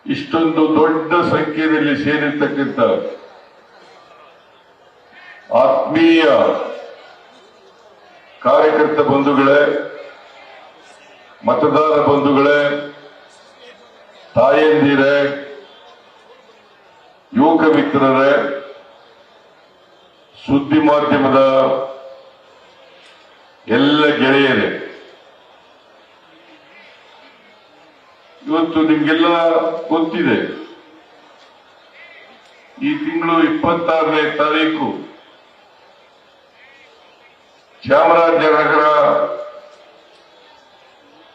ಇಷ್ಟೊಂದು ದೊಡ್ಡ ಸಂಖ್ಯೆಯಲ್ಲಿ ಸೇರಿರ್ತಕ್ಕಂಥ ಆತ್ಮೀಯ ಕಾರ್ಯಕರ್ತ ಬಂಧುಗಳೇ, ಮತದಾರ ಬಂಧುಗಳೇ, ತಾಯಂದಿರೇ, ಯುವಕ ಮಿತ್ರರೇ, ಸುದ್ದಿ ಮಾಧ್ಯಮದ ಎಲ್ಲ ಗೆಳೆಯರೇ, ಇವತ್ತು ನಿಮ್ಗೆಲ್ಲ ಗೊತ್ತಿದೆ, ಈ ತಿಂಗಳು 26ನೇ ತಾರೀಕು ಚಾಮರಾಜನಗರ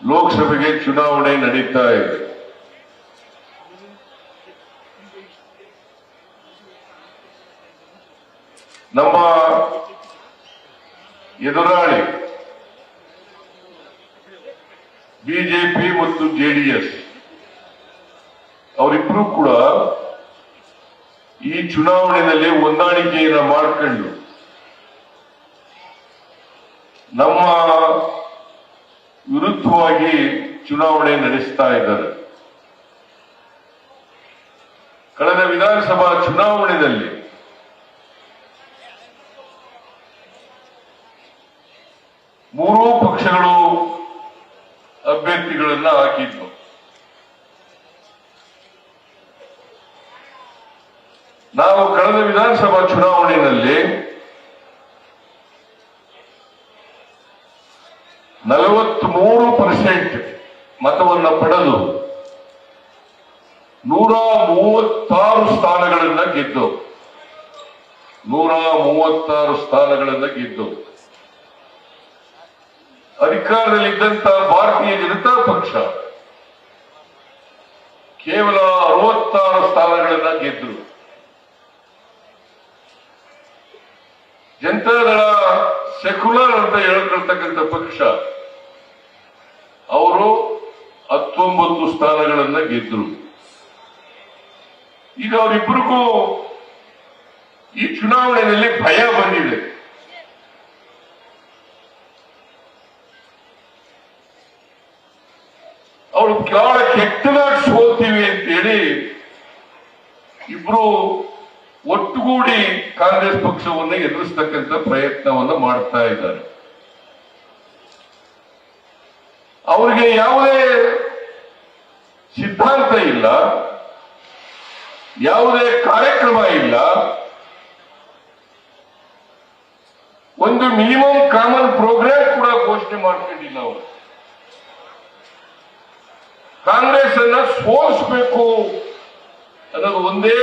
ಲೋಕಸಭೆಗೆ ಚುನಾವಣೆ ನಡೀತಾ ಇದೆ. ನಮ್ಮ ಎದುರಾಳಿ ಬಿಜೆಪಿ ಮತ್ತು ಜೆಡಿಎಸ್ ಅವರಿಬ್ಬರು ಕೂಡ ಈ ಚುನಾವಣೆಯಲ್ಲಿ ಹೊಂದಾಣಿಕೆಯನ್ನು ಮಾಡಿಕೊಂಡು ನಮ್ಮ ವಿರುದ್ಧವಾಗಿ ಚುನಾವಣೆ ನಡೆಸ್ತಾ ಇದ್ದಾರೆ. ಕಳೆದ ವಿಧಾನಸಭಾ ಚುನಾವಣೆಯಲ್ಲಿ ಮೂರೂ ಪಕ್ಷಗಳು ಅಭ್ಯರ್ಥಿಗಳನ್ನ ಹಾಕಿದ್ದು. ನಾವು ಕಳೆದ ವಿಧಾನಸಭಾ ಚುನಾವಣೆಯಲ್ಲಿ 43% ಮತವನ್ನು ಪಡೆದು 136 ಸ್ಥಾನಗಳನ್ನ ಗೆದ್ದು 136 ಸ್ಥಾನಗಳನ್ನ ಗೆದ್ದು ಅಧಿಕಾರದಲ್ಲಿದ್ದಂತ ಭಾರತೀಯ ಜನತಾ ಪಕ್ಷ ಕೇವಲ 66 ಸ್ಥಾನಗಳನ್ನ ಗೆದ್ರು. ಜನತಾದಳ ಸೆಕ್ಯುಲರ್ ಅಂತ ಹೇಳ್ಕೊಳ್ತಕ್ಕಂಥ ಪಕ್ಷ ಅವರು 19 ಸ್ಥಾನಗಳನ್ನ ಗೆದ್ರು. ಈಗ ಅವರಿಬ್ಬರಿಗೂ ಈ ಚುನಾವಣೆಯಲ್ಲಿ ಭಯ ಬಂದಿದೆ. ಅವರು ಬಹಳ ಕೆಟ್ಟದಾಗಿ ಸೋಲ್ತೀವಿ ಅಂತೇಳಿ ಇಬ್ರು ಒಟ್ಟುಗೂಡಿ ಕಾಂಗ್ರೆಸ್ ಪಕ್ಷವನ್ನು ಎದುರಿಸತಕ್ಕಂಥ ಪ್ರಯತ್ನವನ್ನು ಮಾಡ್ತಾ ಇದ್ದಾರೆ. ಅವರಿಗೆ ಯಾವುದೇ ಸಿದ್ಧಾಂತ ಇಲ್ಲ, ಯಾವುದೇ ಕಾರ್ಯಕ್ರಮ ಇಲ್ಲ, ಒಂದು ಮಿನಿಮಮ್ ಕಾಮನ್ ಪ್ರೋಗ್ರಾಮ್ ಕೂಡ ಘೋಷಣೆ ಮಾಡ್ಕೊಂಡಿಲ್ಲ. ಅವರು ಕಾಂಗ್ರೆಸ್ ಅನ್ನ ಸೋಲಿಸಬೇಕು ಅನ್ನೋದು ಒಂದೇ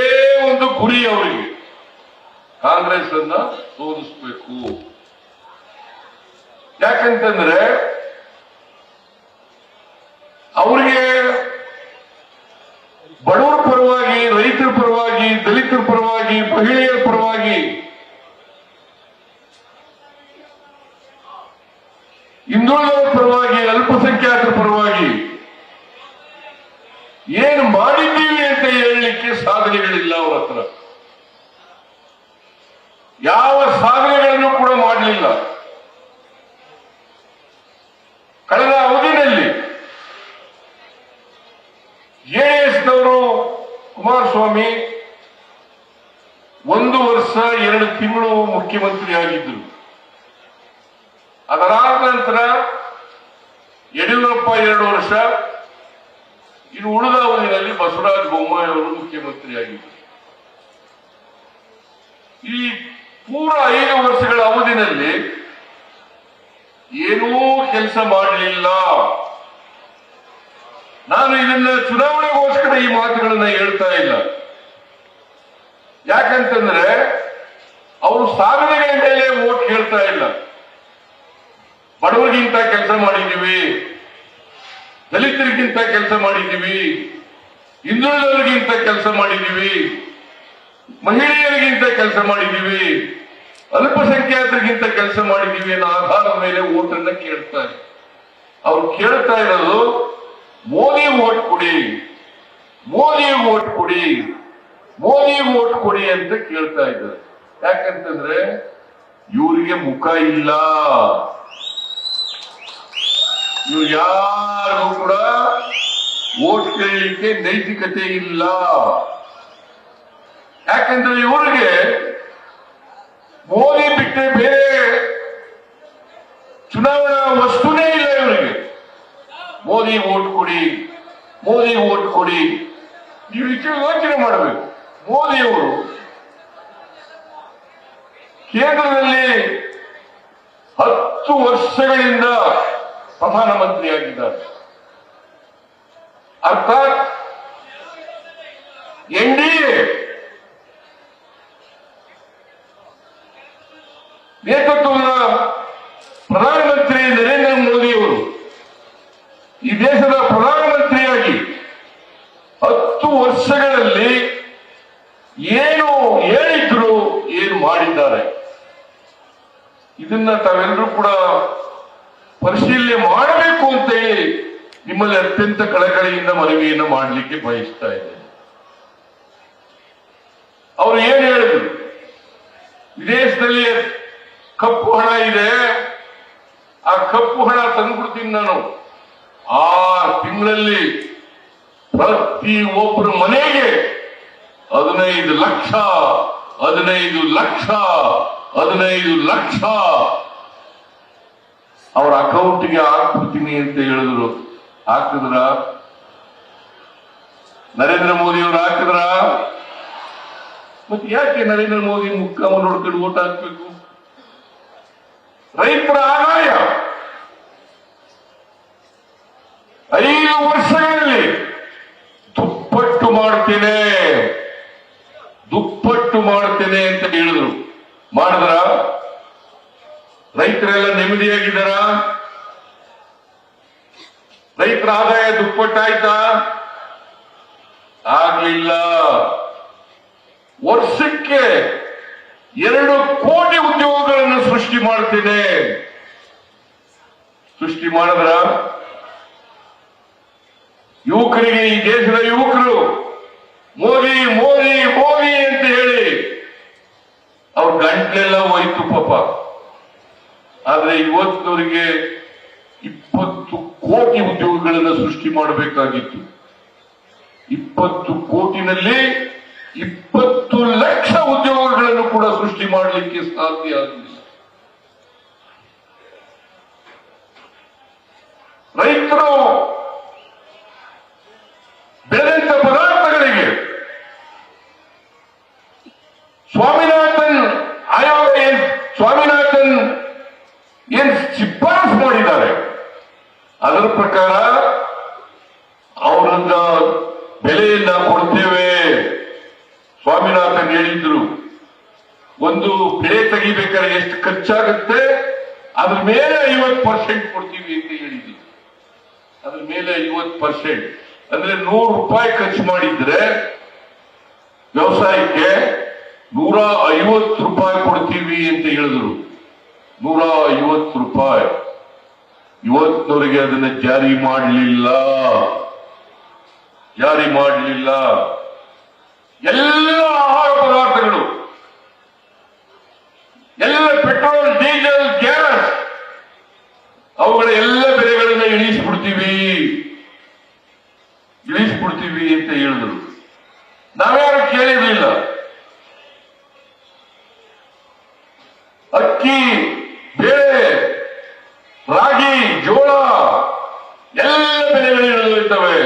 ಒಂದು ಗುರಿ ಅವರಿಗೆ. ಕಾಂಗ್ರೆಸ್ ಅನ್ನ ಸೋಲಿಸಬೇಕು. ಯಾಕಂತಂದ್ರೆ ಅವರಿಗೆ ಬಡವರ ಪರವಾಗಿ, ರೈತರ ಪರವಾಗಿ, ದಲಿತರ ಪರವಾಗಿ, ಮಹಿಳೆಯರ ಪರವಾಗಿ, ಹಿಂದುಳಿದವರ ಪರವಾಗಿ, ಅಲ್ಪಸಂಖ್ಯಾತರ ಪರವಾಗಿ ಏನು ಮಾಡಿದ್ದೀವಿ ಅಂತ ಹೇಳಲಿಕ್ಕೆ ಸಾಧನೆಗಳಿಲ್ಲ. ಅವರ ಹತ್ರ ಯಾವ ಸಾಧನೆಗಳನ್ನು ಕೂಡ ಮಾಡಲಿಲ್ಲ. ಕಳೆದ ಅವಧಿಯಲ್ಲಿ ಜೆಡಿಎಸ್ನವರು ಕುಮಾರಸ್ವಾಮಿ 1 ವರ್ಷ 2 ತಿಂಗಳು ಮುಖ್ಯಮಂತ್ರಿ ಆಗಿದ್ದರು. ಅದರಾದ ನಂತರ ಯಡಿಯೂರಪ್ಪ 2 ವರ್ಷ, ಇನ್ನು ಉಳಿದ ಅವಧಿಯಲ್ಲಿ ಬಸವರಾಜ ಬೊಮ್ಮಾಯಿ ಅವರು ಮುಖ್ಯಮಂತ್ರಿ ಆಗಿದ್ದರು. ಈ ಪೂರ 5 ವರ್ಷಗಳ ಅವಧಿಯಲ್ಲಿ ಏನೂ ಕೆಲಸ ಮಾಡಲಿಲ್ಲ. ನಾನು ಇದನ್ನ ಚುನಾವಣೆಗೋಸ್ಕರ ಈ ಮಾತುಗಳನ್ನ ಹೇಳ್ತಾ ಇಲ್ಲ. ಯಾಕಂತಂದ್ರೆ ಅವರು ಸಾಧನೆಗಳ ಮೇಲೆ ಓಟ್ ಕೇಳ್ತಾ ಇಲ್ಲ. ಬಡವರಿಗಿಂತ ಕೆಲಸ ಮಾಡಿದ್ದೀವಿ, ದಲಿತರಿಗಿಂತ ಕೆಲಸ ಮಾಡಿದ್ದೀವಿ, ಹಿಂದುಳಿದವರಿಗಿಂತ ಕೆಲಸ ಮಾಡಿದ್ದೀವಿ, ಮಹಿಳೆಯರಿಗಿಂತ ಕೆಲಸ ಮಾಡಿದ್ದೀವಿ, ಅಲ್ಪಸಂಖ್ಯಾತರಿಗಿಂತ ಕೆಲಸ ಮಾಡಿದ್ದೀವಿ ಅನ್ನೋ ಆಧಾರದ ಮೇಲೆ ಓಟನ್ನ ಕೇಳ್ತಾರೆ. ಅವ್ರು ಕೇಳ್ತಾ ಇರೋದು ಮೋದಿ ಓಟ್ ಕೊಡಿ, ಮೋದಿ ಓಟ್ ಕೊಡಿ, ಮೋದಿ ಓಟ್ ಕೊಡಿ ಅಂತ ಕೇಳ್ತಾ ಇದ್ದಾರೆ. ಯಾಕಂತಂದ್ರೆ ಇವರಿಗೆ ಮುಖ ಇಲ್ಲ. ಇವ್ರು ಯಾರಿಗೂ ಕೂಡ ವೋಟ್ ಕೇಳಲಿಕ್ಕೆ ನೈತಿಕತೆ ಇಲ್ಲ. ಯಾಕಂದ್ರೆ ಇವರಿಗೆ ಮೋದಿ ಬಿಟ್ಟರೆ ಬೇರೆ ಚುನಾವಣಾ ವಸ್ತುನೇ ಇಲ್ಲ ಇವರಿಗೆ. ಮೋದಿ ವೋಟ್ ಕೊಡಿ, ಮೋದಿ ವೋಟ್ ಕೊಡಿ. ನೀವು ಯೋಚನೆ ಮಾಡಬೇಕು. ಮೋದಿಯವರು ಕೇಂದ್ರದಲ್ಲಿ 10 ವರ್ಷಗಳಿಂದ ಪ್ರಧಾನಮಂತ್ರಿಯಾಗಿದ್ದಾರೆ. ಅರ್ಥಾತ್ ಎನ್ಡಿಎ ನೇತೃತ್ವದ ಪ್ರಧಾನಮಂತ್ರಿ ನರೇಂದ್ರ ಮೋದಿಯವರು ಈ ದೇಶದ ಪ್ರಧಾನಮಂತ್ರಿಯಾಗಿ 10 ವರ್ಷಗಳಲ್ಲಿ ಏನು ಹೇಳಿದ್ರು, ಏನು ಮಾಡಿದ್ದಾರೆ, ಇದನ್ನ ತಾವೆಲ್ಲರೂ ಕೂಡ ಪರಿಶೀಲನೆ ಮಾಡಬೇಕು ಅಂತ ಹೇಳಿ ನಿಮ್ಮಲ್ಲಿ ಅತ್ಯಂತ ಕಳಕಳಿಯಿಂದ ಮನವಿಯನ್ನು ಮಾಡಲಿಕ್ಕೆ ಬಯಸ್ತಾ ಇದ್ದೇನೆ. ಅವರು ಏನ್ ಹೇಳಿದ್ರು? ವಿದೇಶದಲ್ಲಿ ಕಪ್ಪು ಹಣ ಇದೆ, ಆ ಕಪ್ಪು ಹಣ ತಂದ್ಬಿಡ್ತೀನಿ ನಾನು. 6 ತಿಂಗಳಲ್ಲಿ ಪ್ರತಿ ಒಬ್ಬರ ಮನೆಗೆ 15 ಲಕ್ಷ 15 ಲಕ್ಷ 15 ಲಕ್ಷ ಅವರ ಅಕೌಂಟ್ಗೆ ಹಾಕ್ಬಿಡ್ತೀನಿ ಅಂತ ಹೇಳಿದ್ರು. ಹಾಕಿದ್ರ? ನರೇಂದ್ರ ಮೋದಿ ಅವರು ಹಾಕಿದ್ರ? ಮತ್ತೆ ಯಾಕೆ ನರೇಂದ್ರ ಮೋದಿ ಮುಖ ನೋಡ್ಕೊಂಡು ಓಟ್ ಹಾಕ್ಬೇಕು? ರೈತರ ಆದಾಯ 5 ವರ್ಷಗಳಲ್ಲಿ ದುಪ್ಪಟ್ಟು ಮಾಡ್ತೇನೆ ಅಂತ ಹೇಳಿದ್ರು. ಮಾಡಿದ್ರ? ರೈತರೆಲ್ಲ ನೆಮ್ಮದಿಯಾಗಿದ್ದಾರ? ರೈತರ ಆದಾಯ ದುಪ್ಪಟ್ಟಾಯ್ತಾ? ಆಗ್ಲಿಲ್ಲ. ವರ್ಷಕ್ಕೆ 2 ಕೋಟಿ ಉದ್ಯೋಗಗಳನ್ನು ಸೃಷ್ಟಿ ಮಾಡ್ತೇನೆ. ಸೃಷ್ಟಿ ಮಾಡಿದ್ರ? ಯುವಕರಿಗೆ, ಈ ದೇಶದ ಯುವಕರು ಮೋದಿ ಮೋದಿ ಮೋದಿ ಅಂತ ಹೇಳಿ ಅವ್ರ ಗಂಟಲೆಲ್ಲ ಹೋಯ್ತು ಪಾಪ. ಆದ್ರೆ ಇವತ್ತಿನವರಿಗೆ 20 ಕೋಟಿ ಉದ್ಯೋಗಗಳನ್ನು ಸೃಷ್ಟಿ ಮಾಡಬೇಕಾಗಿತ್ತು. 20 ಕೋಟಿನಲ್ಲಿ 20 ಲಕ್ಷ ಉದ್ಯೋಗಗಳನ್ನು ಕೂಡ ಸೃಷ್ಟಿ ಮಾಡಲಿಕ್ಕೆ ಸಾಧ್ಯ ಆಗಲಿಲ್ಲ. ರೈತರು ಬೆಳೆದಂತ ಪದಾರ್ಥಗಳಿಗೆ ಸ್ವಾಮಿನಾಥನ್ ಆಯೋಗ ಸ್ವಾಮಿನಾಥನ್ ಏನ್ ಶಿಫಾರಸು ಮಾಡಿದ್ದಾರೆ ಅದರ ಪ್ರಕಾರ ಅವರನ್ನ ಬೆಲೆಯನ್ನ ಕೊಡ್ತೇವೆ. ಸ್ವಾಮಿನಾಥನ್ ಹೇಳಿದ್ರು, ಒಂದು ಬೆಳೆ ತೆಗಿಬೇಕಾದ್ರೆ ಎಷ್ಟು ಖರ್ಚಾಗುತ್ತೆ ಅದ್ರ ಮೇಲೆ 50% ಕೊಡ್ತೀವಿ ಅಂತ ಹೇಳಿದ್ರು. ಅದ್ರ ಮೇಲೆ 50% ಅಂದ್ರೆ 100 ರೂಪಾಯಿ ಖರ್ಚು ಮಾಡಿದ್ರೆ ವ್ಯವಸಾಯಕ್ಕೆ 150 ರೂಪಾಯಿ ಕೊಡ್ತೀವಿ ಅಂತ ಹೇಳಿದ್ರು. 150 ರೂಪಾಯಿ. ಇವತ್ತಿನವರೆಗೆ ಅದನ್ನ ಜಾರಿ ಮಾಡಲಿಲ್ಲ. ಎಲ್ಲ ಆಹಾರ ಪದಾರ್ಥಗಳು, ಎಲ್ಲ ಪೆಟ್ರೋಲ್, ಡೀಸೆಲ್, ಗ್ಯಾಸ್ ಅವುಗಳ ಎಲ್ಲ ಬೆಲೆಗಳನ್ನ ಇಳಿಸ್ಬಿಡ್ತೀವಿ ಅಂತ ಹೇಳಿದ್ರು. ನಾವ್ಯಾರು ಕೇಳಿರಲಿಲ್ಲ. ಅಕ್ಕಿ, ಬೇಳೆ, ರಾಗಿ, ಜೋಳ ಎಲ್ಲ ಬೆಲೆಗಳು ಇಳಿದೋಯ್ತವೆ.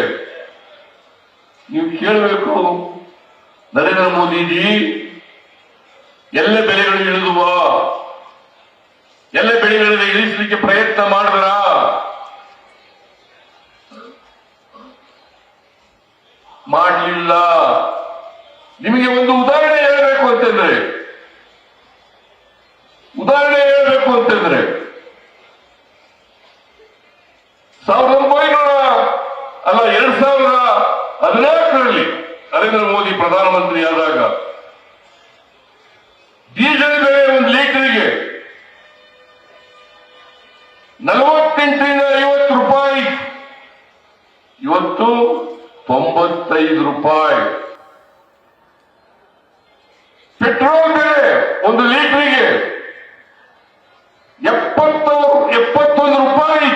ನೀವು ಕೇಳಬೇಕು, ನರೇಂದ್ರ ಮೋದಿಜಿ ಎಲ್ಲ ಬೆಲೆಗಳು ಇಳಿದುವ? ಎಲ್ಲ ಬೆಳೆಗಳನ್ನು ಇಳಿಸಲಿಕ್ಕೆ ಪ್ರಯತ್ನ ಮಾಡಿದ್ರ? ಮಾಡಲಿಲ್ಲ. ನಿಮಗೆ ಒಂದು ಉದಾಹರಣೆ ಹೇಳಬೇಕು ಅಂತಂದ್ರೆ 2014ರಲ್ಲಿ ನರೇಂದ್ರ ಮೋದಿ ಪ್ರಧಾನಮಂತ್ರಿ ಆದಾಗ ಡೀಸೆಲ್ ಬೆಲೆ 1 ಲೀಟರ್ಗೆ 48ರಿಂದ 50 ರೂಪಾಯಿ. ಇವತ್ತು 95 ರೂಪಾಯಿ. ಪೆಟ್ರೋಲ್ ಬೆಲೆ 1 ಲೀಟರ್ಗೆ 71 ರೂಪಾಯಿ.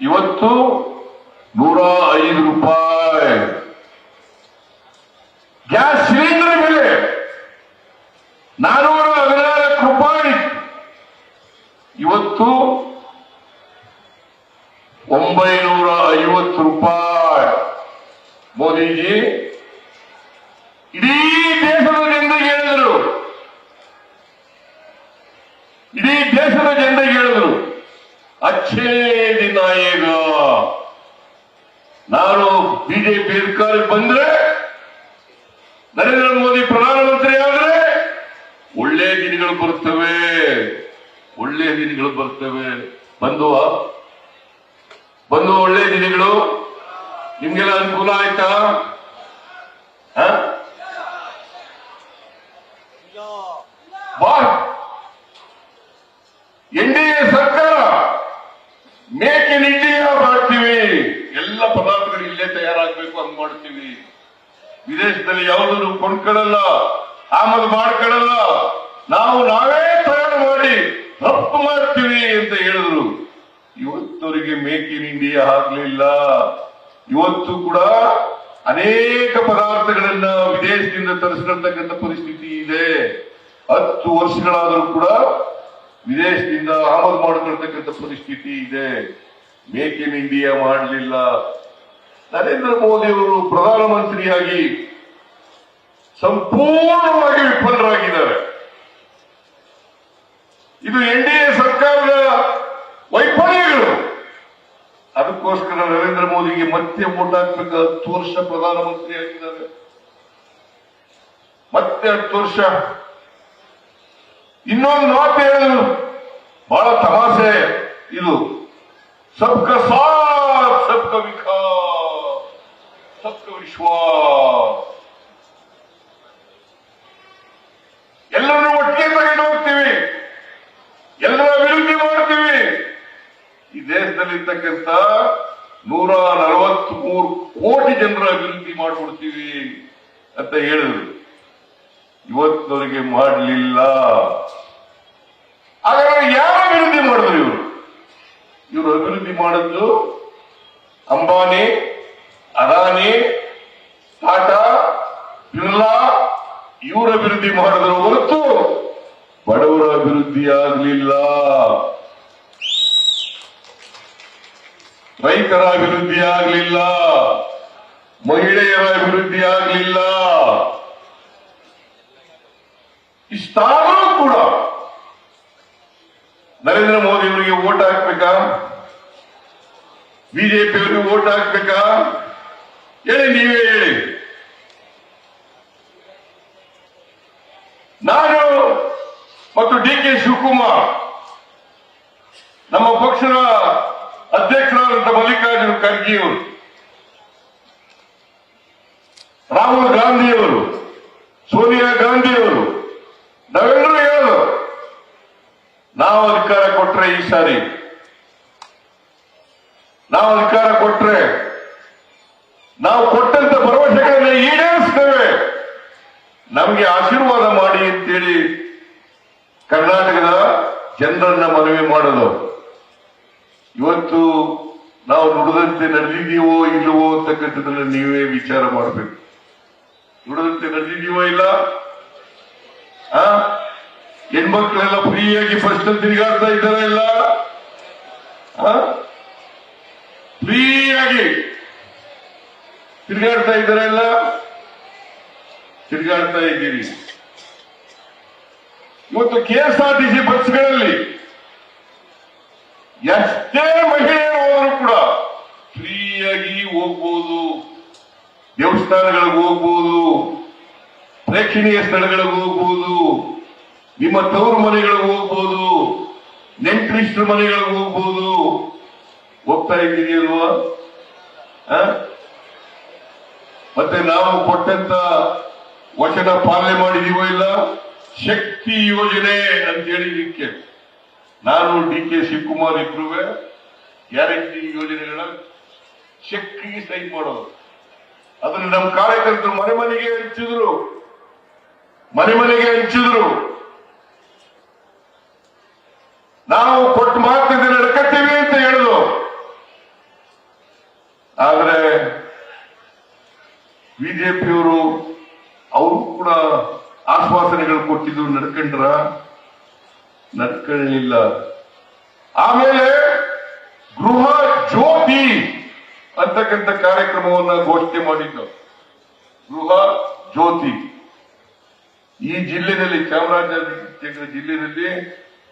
ಇವತ್ತು 150 ಮೋದಿಜಿ ಇಡೀ ದೇಶದ ಜನರಿಗೆ ಹೇಳಿದರು, ಇಡೀ ದೇಶದ ಜನರಿಗೆ ಹೇಳಿದರು, ಅಚ್ಚೇ ದಿನ ಈಗ ನಾನು ಬಿಜೆಪಿ ಅಧಿಕಾರಕ್ಕೆ ಬಂದ್ರೆ, ನರೇಂದ್ರ ಮೋದಿ ಪ್ರಧಾನಮಂತ್ರಿ ಆದ್ರೆ ಒಳ್ಳೆ ದಿನಗಳು ಬರ್ತವೆ, ಒಳ್ಳೆ ದಿನಗಳು ಬರ್ತವೆ. ಬಂದು ಒಳ್ಳೆ ದಿನಗಳು ನಿಮ್ಗೆಲ್ಲ ಅನುಕೂಲ ಆಯ್ತಾ? ಎನ್ಡಿಎ ಸರ್ಕಾರ ಮೇಕ್ ಇನ್ ಇಂಡಿಯಾ ಮಾಡ್ತೀವಿ, ಎಲ್ಲ ಪದಾರ್ಥಗಳು ಇಲ್ಲೇ ತಯಾರಾಗಬೇಕು ಅಂತ ಮಾಡ್ತೀವಿ, ವಿದೇಶದಲ್ಲಿ ಯಾವುದನ್ನು ಕೊಂಡ್ಕೊಳ್ಳಲ್ಲ, ಆಮದು ಮಾಡ್ಕೊಳ್ಳಲ್ಲ, ನಾವೇ ತಯಾರು ಮಾಡಿ ರಫ್ತು ಮಾಡ್ತೀವಿ ಅಂತ ಹೇಳಿದ್ರು. ಇವತ್ತವರಿಗೆ ಮೇಕ್ ಇನ್ ಇಂಡಿಯಾ ಆಗ್ಲಿಲ್ಲ. ಇವತ್ತು ಕೂಡ ಅನೇಕ ಪದಾರ್ಥಗಳನ್ನ ವಿದೇಶದಿಂದ ತರಿಸಿರ್ತಕ್ಕಂಥ ಪರಿಸ್ಥಿತಿ ಇದೆ. 10 ವರ್ಷಗಳಾದರೂ ಕೂಡ ವಿದೇಶದಿಂದ ಆಮದು ಮಾಡಿಕೊಳ್ತಕ್ಕಂಥ ಪರಿಸ್ಥಿತಿ ಇದೆ. ಮೇಕ್ ಇನ್ ಇಂಡಿಯಾ ಮಾಡಲಿಲ್ಲ. ನರೇಂದ್ರ ಮೋದಿ ಅವರು ಪ್ರಧಾನಮಂತ್ರಿಯಾಗಿ ಸಂಪೂರ್ಣವಾಗಿ ವಿಫಲರಾಗಿದ್ದಾರೆ. ಇದು ಎನ್ಡಿಎ ಸರ್ಕಾರದ ವೈಫಲ್ಯಗಳು. ಅದಕ್ಕೋಸ್ಕರ ನರೇಂದ್ರ ಮೋದಿಗೆ ಮತ್ತೆ ವೋಟ್ ಹಾಕ್ಬೇಕು. 10 ವರ್ಷ ಪ್ರಧಾನಮಂತ್ರಿ ಆಗಿದ್ದಾರೆ, ಮತ್ತೆ 10 ವರ್ಷ. ಇನ್ನೊಂದು ಮಾತು ಹೇಳೋದು ಬಹಳ ತಮಾಷೆ ಇದು, ಸಬ್ಕ ಸಾಥ್ ಸಬ್ಕ ವಿಕಾಸ್ ಸಬ್ಕ ವಿಶ್ವಾಸ್. ಎಲ್ಲರನ್ನೂ ಒಟ್ಟಿಗೆ ತಗೊಂಡು ಹೋಗ್ತೀವಿ, ಎಲ್ಲರ ಅಭಿವೃದ್ಧಿ ಮಾಡ್ತೀವಿ. ಈ ದೇಶದಲ್ಲಿರ್ತಕ್ಕಂಥ 143 ಕೋಟಿ ಜನರ ಅಭಿವೃದ್ಧಿ ಮಾಡಿಕೊಡ್ತೀವಿ ಅಂತ ಹೇಳಿದ್ರು. ಇವತ್ತವರಿಗೆ ಮಾಡಲಿಲ್ಲ. ಹಾಗಾದ್ರೆ ಯಾರು ಅಭಿವೃದ್ಧಿ ಮಾಡಿದ್ರು? ಇವರು ಅಭಿವೃದ್ಧಿ ಮಾಡಿದ್ದು ಅಂಬಾನಿ, ಅದಾನಿ, ಟಾಟಾ, ಬಿರ್ಲಾ ಇವರು ಅಭಿವೃದ್ಧಿ ಮಾಡಿದ್ರು ಹೊರತು ಬಡವರ ಅಭಿವೃದ್ಧಿ ಆಗಲಿಲ್ಲ, ರೈತರ ಅಭಿವೃದ್ಧಿ ಆಗಲಿಲ್ಲ, ಮಹಿಳೆಯರ ಅಭಿವೃದ್ಧಿ ಆಗಲಿಲ್ಲ. ಇಷ್ಟಾದರೂ ಕೂಡ ನರೇಂದ್ರ ಮೋದಿ ಅವರಿಗೆ ವೋಟ್ ಹಾಕ್ಬೇಕಾ? ಬಿಜೆಪಿ ಅವರಿಗೆ ವೋಟ್ ಹಾಕ್ಬೇಕಾ? ಹೇಳಿ, ನೀವೇ ಹೇಳಿ. ನಾನು ಮತ್ತು ಡಿ.ಕೆ. ಶಿವಕುಮಾರ್, ನಮ್ಮ ಪಕ್ಷದ ಅಧ್ಯಕ್ಷರಾದಂತಹ ಮಲ್ಲಿಕಾರ್ಜುನ ಖರ್ಗೆ ಅವರು, ರಾಹುಲ್ ಗಾಂಧಿಯವರು, ಸೋನಿಯಾ ಗಾಂಧಿಯವರು ನಾವೆಲ್ಲರೂ ಹೇಳೋದು, ನಾವು ಅಧಿಕಾರ ಕೊಟ್ರೆ, ಈ ಸಾರಿ ನಾವು ಅಧಿಕಾರ ಕೊಟ್ರೆ ನಾವು ಕೊಟ್ಟಂತ ಭರವಸೆಗಳನ್ನ ಈಡೇರಿಸ್ತೇವೆ, ನಮಗೆ ಆಶೀರ್ವಾದ ಮಾಡಿ ಅಂತೇಳಿ ಕರ್ನಾಟಕದ ಜನರನ್ನ ಮನವಿ ಮಾಡೋದು. ಇವತ್ತು ನಾವು ನುಡಿದಂತೆ ನಡೆದಿದೀವೋ ಇಲ್ಲವೋ ಅಂತಕ್ಕಂಥದ್ದನ್ನ ನೀವೇ ವಿಚಾರ ಮಾಡಬೇಕು. ನುಡಿದಂತೆ ನಡೆದಿದೀವೋ ಇಲ್ಲ? ಹೆಣ್ಮಕ್ಳೆಲ್ಲ ಫ್ರೀಯಾಗಿ ಫಸ್ಟ್ ತಿರುಗಾಡ್ತಾ ಇದ್ದಾರ ಇಲ್ಲ? ಫ್ರೀಯಾಗಿ ತಿರುಗಾಡ್ತಾ ಇದ್ದಾರ ಇಲ್ಲ? ತಿರುಗಾಡ್ತಾ ಇದ್ದೀರಿ. ಇವತ್ತು ಕೆಎಸ್ಆರ್ಟಿಸಿ ಬಸ್ಗಳಲ್ಲಿ ಎಷ್ಟೇ ಮಹಿಳೆಯರು ಹೋದರೂ ಕೂಡ ಫ್ರೀಯಾಗಿ ಹೋಗ್ಬೋದು, ದೇವಸ್ಥಾನಗಳಿಗೆ ಹೋಗ್ಬೋದು, ಪ್ರೇಕ್ಷಣೀಯ ಸ್ಥಳಗಳಿಗೆ ಹೋಗ್ಬೋದು, ನಿಮ್ಮ ತವರು ಮನೆಗಳಿಗೆ ಹೋಗ್ಬೋದು, ನೆಂಟರಿಷ್ಟರ ಮನೆಗಳಿಗೆ ಹೋಗ್ಬೋದು. ಹೋಗ್ತಾ ಇದ್ದೀರಿಯಲ್ವಾ? ಮತ್ತೆ ನಾವು ಕೊಟ್ಟಂತ ವಚನ ಪಾಲನೆ ಮಾಡಿದೀವೋ ಇಲ್ಲ? ಶಕ್ತಿ ಯೋಜನೆ ಅಂತ ಹೇಳಿದಕ್ಕೆ ನಾನು ಡಿ.ಕೆ. ಶಿವಕುಮಾರ್ ಇಬ್ರು ಗ್ಯಾರಂಟಿ ಯೋಜನೆಗಳ ಚೆಕ್ಗೆ ಸೈನ್ ಮಾಡೋದು. ಅದನ್ನು ನಮ್ಮ ಕಾರ್ಯಕರ್ತರು ಮನೆ ಮನೆಗೆ ಹಂಚಿದ್ರು, ಮನೆ ಮನೆಗೆ ಹಂಚಿದ್ರು. ನಾವು ಕೊಟ್ಟ ಮಾತಿಗೆ ನಡ್ಕತ್ತೀವಿ ಅಂತ ಹೇಳಿದ್ರು. ಆದ್ರೆ ಬಿಜೆಪಿಯವರು ಅವರು ಕೂಡ ಆಶ್ವಾಸನೆಗಳು ಕೊಟ್ಟಿದ್ರು, ನಡ್ಕೊಳ್ಳಲಿಲ್ಲ. ಆಮೇಲೆ ಗೃಹ ಜ್ಯೋತಿ ಅಂತಕ್ಕಂಥ ಕಾರ್ಯಕ್ರಮವನ್ನ ಘೋಷಣೆ ಮಾಡಿದ್ದು. ಗೃಹ ಜ್ಯೋತಿ ಈ ಜಿಲ್ಲೆಯಲ್ಲಿ, ಚಾಮರಾಜನಗರ ಜಿಲ್ಲೆಯಲ್ಲಿ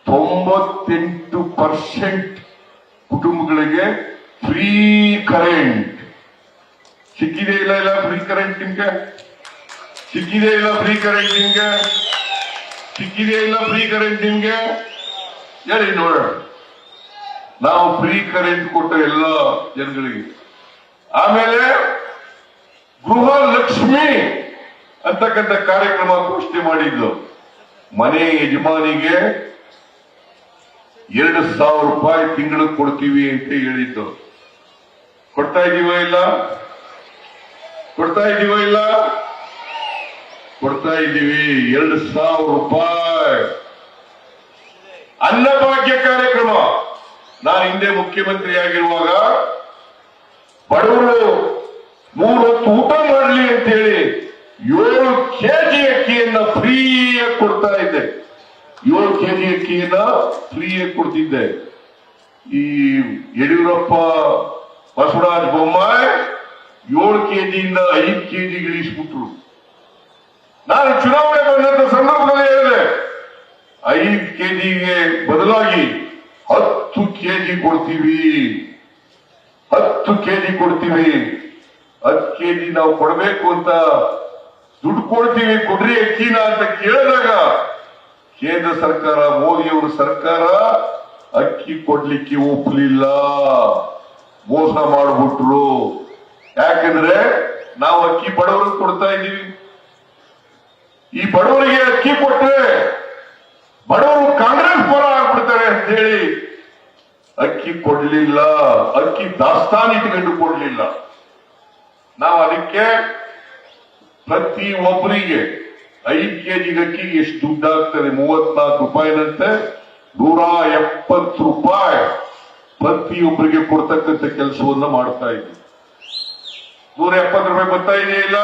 98% ಕುಟುಂಬಗಳಿಗೆ ಫ್ರೀ ಕರೆಂಟ್ ಸಿಕ್ಕಿದೆ. ಇಲ್ಲ ಫ್ರೀ ಕರೆಂಟ್ ನಿಮ್ಗೆ ಸಿಕ್ಕಿದೆ? ಇಲ್ಲ ಫ್ರೀ ಕರೆಂಟ್ ನಿಮ್ಗೆ ಸಿಕ್ಕಿದೆ? ಇಲ್ಲ ಫ್ರೀ ಕರೆಂಟ್ ನಿಮ್ಗೆ ಹೇಳಿ ನೋಡೋಣ. ನಾವು ಫ್ರೀ ಕರೆಂಟ್ ಕೊಟ್ಟ ಎಲ್ಲ ಜನಗಳಿಗೆ. ಆಮೇಲೆ ಗೃಹ ಲಕ್ಷ್ಮಿ ಅಂತಕ್ಕಂಥ ಕಾರ್ಯಕ್ರಮ ಘೋಷಣೆ ಮಾಡಿದ್ದು. ಮನೆ ಯಜಮಾನಿಗೆ 2,000 ರೂಪಾಯಿ ತಿಂಗಳಿಗೆ ಕೊಡ್ತೀವಿ ಅಂತ ಹೇಳಿದ್ದು. ಕೊಡ್ತಾ ಇದೀವ ಇಲ್ಲ? ಕೊಡ್ತಾ ಇದೀವ ಇಲ್ಲ? ಕೊಡ್ತಾ ಇದ್ದೀವಿ. 2,000 ರೂಪಾಯಿ. ಅನ್ನಭಾಗ್ಯ ಕಾರ್ಯಕ್ರಮ, ನಾನು ಹಿಂದೆ ಮುಖ್ಯಮಂತ್ರಿ ಆಗಿರುವಾಗ ಬಡವರು 3 ಹೊತ್ತು ಊಟ ಮಾಡಲಿ ಅಂತ ಹೇಳಿ 7 ಕೆಜಿ ಅಕ್ಕಿಯನ್ನ ಫ್ರೀಯಾಗಿ ಕೊಡ್ತಾ ಇದ್ದೆ. 7 ಕೆಜಿ ಅಕ್ಕಿಯನ್ನ ಫ್ರೀಯಾಗಿ ಕೊಡ್ತಿದ್ದೆ. ಈ ಯಡಿಯೂರಪ್ಪ, ಬಸವರಾಜ ಬೊಮ್ಮಾಯಿ 7 ಕೆಜಿಯಿಂದ 5 ಕೆಜಿ ಇಳಿಸ್ಬಿಟ್ರು. ನಾನು ಚುನಾವಣೆ ಬಂದಂತ ಸಂದರ್ಭದಲ್ಲಿ ಹೇಳಿದೆ, 5 ಕೆಜಿಗೆ ಬದಲಾಗಿ 10 ಕೆಜಿ ಕೊಡ್ತೀವಿ, 10 ಕೆಜಿ ಕೊಡ್ತೀವಿ. 10 ಕೆಜಿ ನಾವು ಕೊಡಬೇಕು ಅಂತ ದುಡ್ಡು ಕೊಡ್ತೀವಿ, ಕೊಡ್ರಿ ಅಕ್ಕಿನ ಅಂತ ಕೇಳಿದಾಗ ಕೇಂದ್ರ ಸರ್ಕಾರ, ಮೋದಿಯವರ ಸರ್ಕಾರ ಅಕ್ಕಿ ಕೊಡ್ಲಿಕ್ಕೆ ಒಪ್ಪಲಿಲ್ಲ, ಮೋಸ ಮಾಡಿಬಿಟ್ರು. ಯಾಕಂದ್ರೆ ನಾವು ಅಕ್ಕಿ ಬಡವರಿಗೆ ಕೊಡ್ತಾ ಇದ್ದೀವಿ. ಈ ಬಡವರಿಗೆ ಅಕ್ಕಿ ಕೊಟ್ರೆ ಬಡವರು ಕಾಂಗ್ರೆಸ್ ಪರ ಆಗ್ಬಿಡ್ತಾರೆ ಅಂತ ಹೇಳಿ ಅಕ್ಕಿ ಕೊಡ್ಲಿಲ್ಲ, ಅಕ್ಕಿ ದಾಸ್ತಾನು ಇಟ್ಕೊಂಡು ಕೊಡ್ಲಿಲ್ಲ. ನಾವು ಅದಕ್ಕೆ ಪ್ರತಿ ಒಬ್ಬರಿಗೆ 5 ಕೆಜಿಗೆ ಅಕ್ಕಿಗೆ ಎಷ್ಟು ದುಡ್ಡು ಆಗ್ತದೆ? 34 ರೂಪಾಯಿನಂತೆ 170 ರೂಪಾಯಿ ಪ್ರತಿಯೊಬ್ಬರಿಗೆ ಕೊಡ್ತಕ್ಕಂಥ ಕೆಲಸವನ್ನ ಮಾಡ್ತಾ ಇದ್ದೀವಿ. 170 ರೂಪಾಯಿ ಬರ್ತಾ ಇದೆಯಾ? ಇಲ್ಲ,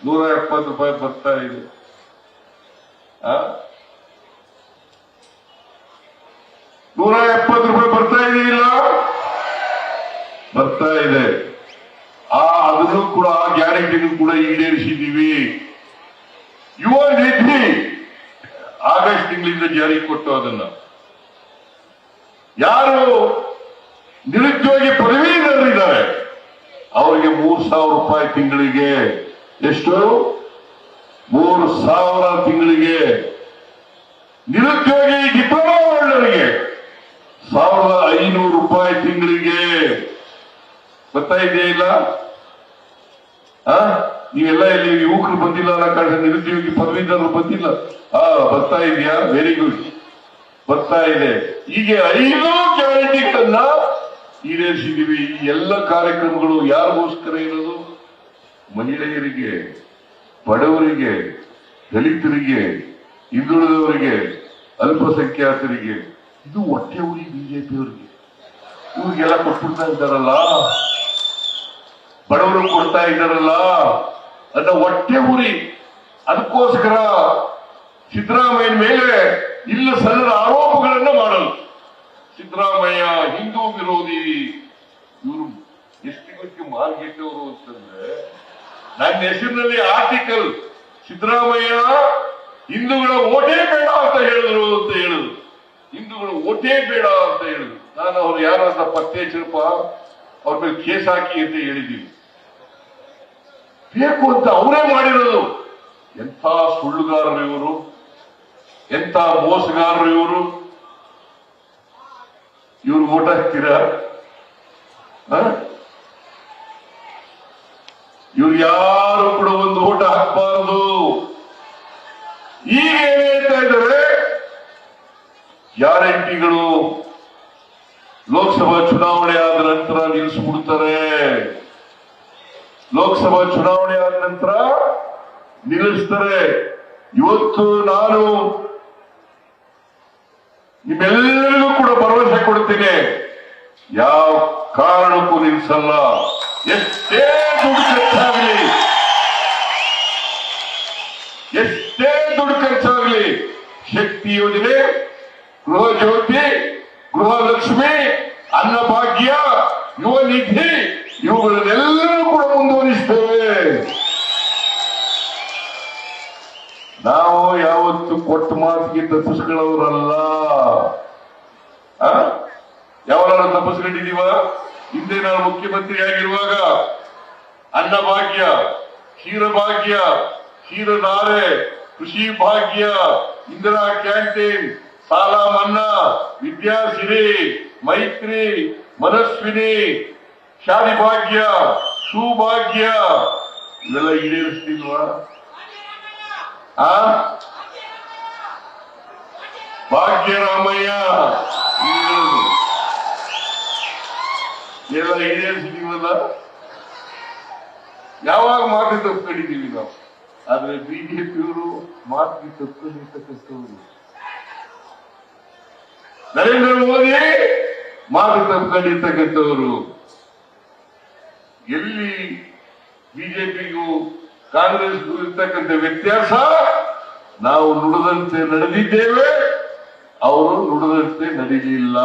170 ರೂಪಾಯಿ ಬರ್ತಾ ಇದೆ. 170 ರೂಪಾಯಿ ಬರ್ತಾ ಇದೆಯಿಲ್ಲ? ಬರ್ತಾ ಇದೆ. ಅದನ್ನು ಕೂಡ, ಆ ಗ್ಯಾರಂಟಿನೂ ಕೂಡ ಈಡೇರಿಸಿದ್ದೀವಿ. ಯುವ ನಿಧಿ ಆಗಸ್ಟ್ ತಿಂಗಳಿಂದ ಜಾರಿ ಕೊಟ್ಟು ಅದನ್ನ ಯಾರು ನಿರುದ್ಯೋಗಿ ಪದವೀಧರರಿದ್ದಾರೆ ಅವರಿಗೆ 3,000 ರೂಪಾಯಿ ತಿಂಗಳಿಗೆ. ಎಷ್ಟು? 3,000 ತಿಂಗಳಿಗೆ. ನಿರುದ್ಯೋಗಿ ಡಿಪ್ಲೊಮಾ ಹೋಲ್ಡರ್ಗೆ 1,500 ರೂಪಾಯಿ ತಿಂಗಳಿಗೆ. ಬರ್ತಾ ಇದೆಯಾ? ಇಲ್ಲ? ನೀವೆಲ್ಲ ಇಲ್ಲಿ ಯುವಕರು ಬಂದಿಲ್ಲ ಅನ್ನೋ ಕಾರಣ ನಿರುದ್ಯೋಗಿ ಪದವೀಧರರು ಬಂದಿಲ್ಲ. ಬರ್ತಾ ಇದೆಯಾ? ವೆರಿ ಗುಡ್, ಬರ್ತಾ ಇದೆ. ಹೀಗೆ 5 ಗ್ಯಾರಂಟಿಗಳನ್ನ ಈಡೇರಿಸಿದೀವಿ. ಈ ಎಲ್ಲ ಕಾರ್ಯಕ್ರಮಗಳು ಯಾರಿಗೋಸ್ಕರ ಇರೋದು? ಮಹಿಳೆಯರಿಗೆ, ಬಡವರಿಗೆ, ದಲಿತರಿಗೆ, ಹಿಂದುಳಿದವರಿಗೆ, ಅಲ್ಪಸಂಖ್ಯಾತರಿಗೆ. ಇದು ಹೊಟ್ಟೆ ಉರಿ ಬಿಜೆಪಿಯವರಿಗೆ. ಇವ್ರಿಗೆಲ್ಲ ಕೊಟ್ಬಿಡ್ತಾ ಇದ್ದಾರಲ್ಲ, ಬಡವರು ಕೊಡ್ತಾ ಇದ್ದಾರಲ್ಲ ಅನ್ನೋ ಹೊಟ್ಟೆ ಉರಿ. ಅದಕ್ಕೋಸ್ಕರ ಸಿದ್ದರಾಮಯ್ಯ ಮೇಲೆ ಇಲ್ಲ ಸಲ್ಲದ ಆರೋಪಗಳನ್ನ ಮಾಡಲು. ಸಿದ್ದರಾಮಯ್ಯ ಹಿಂದೂ ವಿರೋಧಿ. ಇವರು ಎಷ್ಟು ಮಾರ್ಗೆಟ್ಟವರು ಅಂತಂದ್ರೆ, ನನ್ನ ಹೆಸರಿನಲ್ಲಿ ಆರ್ಟಿಕಲ್ ಸಿದ್ದರಾಮಯ್ಯ ಹಿಂದೂಗಳ ಓಟೇ ಬೇಡ ಅಂತ ಹೇಳಿದ್ರು ಅಂತ ಹೇಳುದು. ಹಿಂದೂಗಳ ಓಟೇ ಬೇಡ ಅಂತ ಹೇಳಿದ್ರು. ನಾನು ಅವ್ರು ಯಾರಾದ ಪತ್ತೆ ಹಚ್ಚಪ್ಪ, ಅವ್ರ ಮೇಲೆ ಕೇಸ್ ಹಾಕಿ ಅಂತ ಹೇಳಿದ್ದೀನಿ. ಬೇಕು ಅಂತ ಅವರೇ ಮಾಡಿರೋದು. ಎಂಥ ಸುಳ್ಳುಗಾರರು ಇವರು, ಎಂಥ ಮೋಸಗಾರರು ಇವರು. ಇವ್ರು ಓಟ್ ಹಾಕ್ತೀರಾ? ಇವ್ರು ಯಾರು ಕೂಡ ಒಂದು ಓಟ್ ಹಾಕಬಾರದು. ಈಗ ಏನ್ ಹೇಳ್ತಾ ಇದ್ದಾರೆ? ಗ್ಯಾರಂಟಿಗಳು ಲೋಕಸಭಾ ಚುನಾವಣೆ ಆದ ನಂತರ ನಿಲ್ಲಿಸ್ಬಿಡ್ತಾರೆ. ಲೋಕಸಭಾ ಚುನಾವಣೆ ಆದ ನಂತರ ನಿಲ್ಲಿಸ್ತಾರೆ. ಇವತ್ತು ನಾನು ನಿಮ್ಮೆಲ್ಲರಿಗೂ ಕೂಡ ಭರವಸೆ ಕೊಡ್ತೀನಿ, ಯಾವ ಕಾರಣಕ್ಕೂ ನಿಲ್ಲಿಸಲ್ಲ. ಎಷ್ಟೇ ದುಡ್ಡು ಖರ್ಚಾಗಲಿ, ಎಷ್ಟೇ ದುಡ್ಡು ಖರ್ಚಾಗಲಿ, ಶಕ್ತಿ ಯೋಜನೆ, ಗೃಹ ಜ್ಯೋತಿ, ಗೃಹ ಲಕ್ಷ್ಮಿ, ಅನ್ನಭಾಗ್ಯ, ಯುವ ಮಾತಿಗೆ ತಪ್ಪಿಸ್ಕೊಳ್ಳೋರಲ್ಲ. ಯಾವಾಗ ತಪ್ಪಿಸ್ಕೊಂಡಿದೀವ? ಹಿಂದೆ ನಾನು ಮುಖ್ಯಮಂತ್ರಿ ಆಗಿರುವಾಗ ಅನ್ನಭಾಗ್ಯ, ಕ್ಷೀರಭಾಗ್ಯ, ಕ್ಷೀರಧಾರೆ, ಕೃಷಿ ಭಾಗ್ಯ, ಇಂದಿರಾ ಕ್ಯಾಂಟೀನ್, ಸಾಲ ಮನ್ನಾ, ವಿದ್ಯಾಸಿರಿ, ಮೈತ್ರಿ, ಮನಸ್ವಿನಿ, ಶಾದಿ ಭಾಗ್ಯ, ಸೌಭಾಗ್ಯ ಇವೆಲ್ಲ ಈಡೇರಿಸ್ತಿಲ್ವಾ? ಭಾಗ್ಯರಾಮಯ್ಯ ಎಲ್ಲ ಈಡೇರಿಸಿದೀವಲ್ಲ. ಯಾವಾಗ ಮಾತು ತಪ್ಪಿದ್ದೀವಿ ನಾವು? ಆದ್ರೆ ಬಿಜೆಪಿಯವರು ಮಾತಿಗೆ ತಪ್ಪಿರ್ತಕ್ಕಂಥವ್ರು. ನರೇಂದ್ರ ಮೋದಿ ಮಾತು ತಪ್ಪಿರ್ತಕ್ಕಂಥವ್ರು. ಎಲ್ಲಿ ಬಿಜೆಪಿಗೂ ಕಾಂಗ್ರೆಸ್ಗೂ ಇರ್ತಕ್ಕಂಥ ವ್ಯತ್ಯಾಸ? ನಾವು ನುಡಿದಂತೆ ನಡೆದಿದ್ದೇವೆ, ಅವರು ನುಡಿದಂತೆ ನಡೀಲಿಲ್ಲ.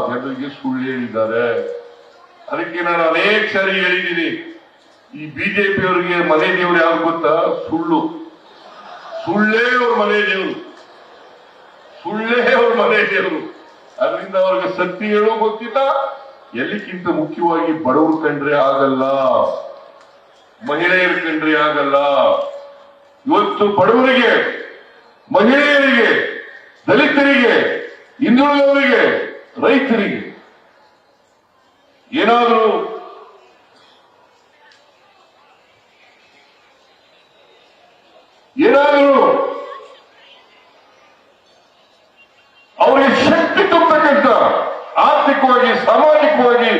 ಜನರಿಗೆ ಸುಳ್ಳು ಹೇಳಿದ್ದಾರೆ. ಅದಕ್ಕೆ ನಾನು ಅನೇಕ ಸಾರಿ ಹೇಳಿದ್ದೀನಿ, ಈ ಬಿಜೆಪಿಯವರಿಗೆ ಮನೆ ದೇವರು ಯಾರು ಗೊತ್ತಾ? ಸುಳ್ಳು. ಸುಳ್ಳೇ ಅವ್ರ ಮನೆ ದೇವರು, ಸುಳ್ಳೇ ಅವ್ರ ಮನೆ ದೇವರು. ಅದರಿಂದ ಅವ್ರಿಗೆ ಸತ್ಯ ಹೇಳೋ ಗೊತ್ತಿಲ್ಲ. ಎಲ್ಲಿಕ್ಕಿಂತ ಮುಖ್ಯವಾಗಿ ಬಡವರು ಕಂಡ್ರೆ ಆಗಲ್ಲ, ಮಹಿಳೆಯರು ಕಂಡ್ರೆ ಆಗಲ್ಲ. ಇವತ್ತು ಬಡವರಿಗೆ, ಮಹಿಳೆಯರಿಗೆ, ದಲಿತರಿಗೆ, ಹಿಂದುಳಿದವರಿಗೆ, ರೈತರಿಗೆ ಏನಾದರೂ ಅವರಿಗೆ ಶಕ್ತಿ ತುಂಬತಕ್ಕಂಥ, ಆರ್ಥಿಕವಾಗಿ ಸಾಮಾಜಿಕವಾಗಿ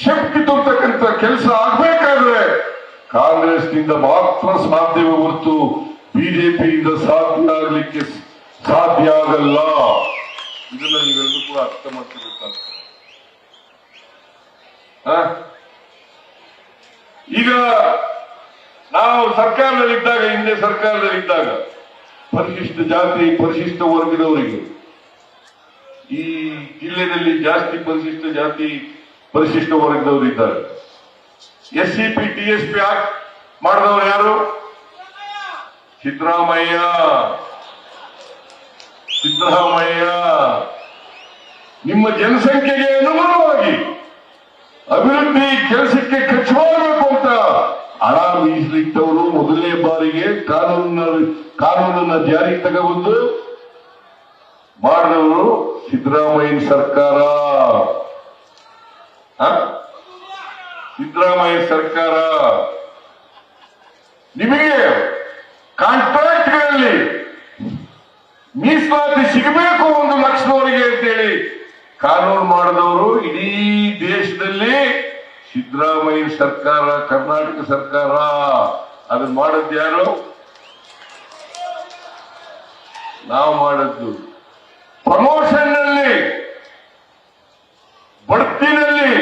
ಶಕ್ತಿ ತುಂಬತಕ್ಕಂಥ ಕೆಲಸ ಆಗ್ಬೇಕಾದ್ರೆ ಕಾಂಗ್ರೆಸ್ನಿಂದ ಮಾತ್ರ ಸಾಧ್ಯವೇ ಹೊರತು ಬಿಜೆಪಿಯಿಂದ ಸಾಧ್ಯ ಆಗ್ಲಿಕ್ಕೆ ಸಾಧ್ಯ ಆಗಲ್ಲ. ಇದನ್ನ ನೀವೆಲ್ಲರೂ ಕೂಡ ಅರ್ಥ ಮಾಡ್ಕೋಬೇಕಾಗ್ತದೆ. ಈಗ ನಾವು ಸರ್ಕಾರದಲ್ಲಿದ್ದಾಗ, ಹಿಂದೆ ಸರ್ಕಾರದಲ್ಲಿದ್ದಾಗ ಪರಿಶಿಷ್ಟ ಜಾತಿ, ಪರಿಶಿಷ್ಟ ವರ್ಗದವರಿಗೆ ಈ ಜಿಲ್ಲೆಯಲ್ಲಿ ಜಾಸ್ತಿ ಪರಿಶಿಷ್ಟ ಜಾತಿ, ಪರಿಶಿಷ್ಟ ವರ್ಗದವರು ಇದ್ದಾರೆ. SCP TSP ಆಕ್ಟ್ ಮಾಡಿದವರು ಯಾರು? ಸಿದ್ದರಾಮಯ್ಯ. ನಿಮ್ಮ ಜನಸಂಖ್ಯೆಗೆ ಅನುಗುಣವಾಗಿ ಅಭಿವೃದ್ಧಿ ಕೆಲಸಕ್ಕೆ ಖರ್ಚು ಮಾಡಬೇಕು ಅಂತ ಹಣ ಮೀಸಲಿಟ್ಟವರು ಮೊದಲನೇ ಬಾರಿಗೆ ಕಾನೂನನ್ನ ಜಾರಿಗೆ ತಗೊಂಡು ಮಾಡಿದವರು ಸಿದ್ದರಾಮಯ್ಯ ಸರ್ಕಾರ. ಸಿದ್ದರಾಮಯ್ಯ ಸರ್ಕಾರ. ನಿಮಗೆ ಕಾಂಟ್ರಾಕ್ಟ್ಗಳಲ್ಲಿ ಮೀಸಲಾತಿ ಸಿಗಬೇಕು 1 ಲಕ್ಷದವರೆಗೆ ಅಂತೇಳಿ ಕಾನೂನು ಮಾಡಿದವರು ಇಡೀ ದೇಶದಲ್ಲಿ ಸಿದ್ದರಾಮಯ್ಯ ಸರ್ಕಾರ, ಕರ್ನಾಟಕ ಸರ್ಕಾರ. ಅದನ್ನ ಮಾಡದ್ದು ಯಾರು? ನಾವು ಮಾಡದ್ದು. ಪ್ರಮೋಷನ್ ನಲ್ಲಿ, ಬಡ್ತಿನಲ್ಲಿ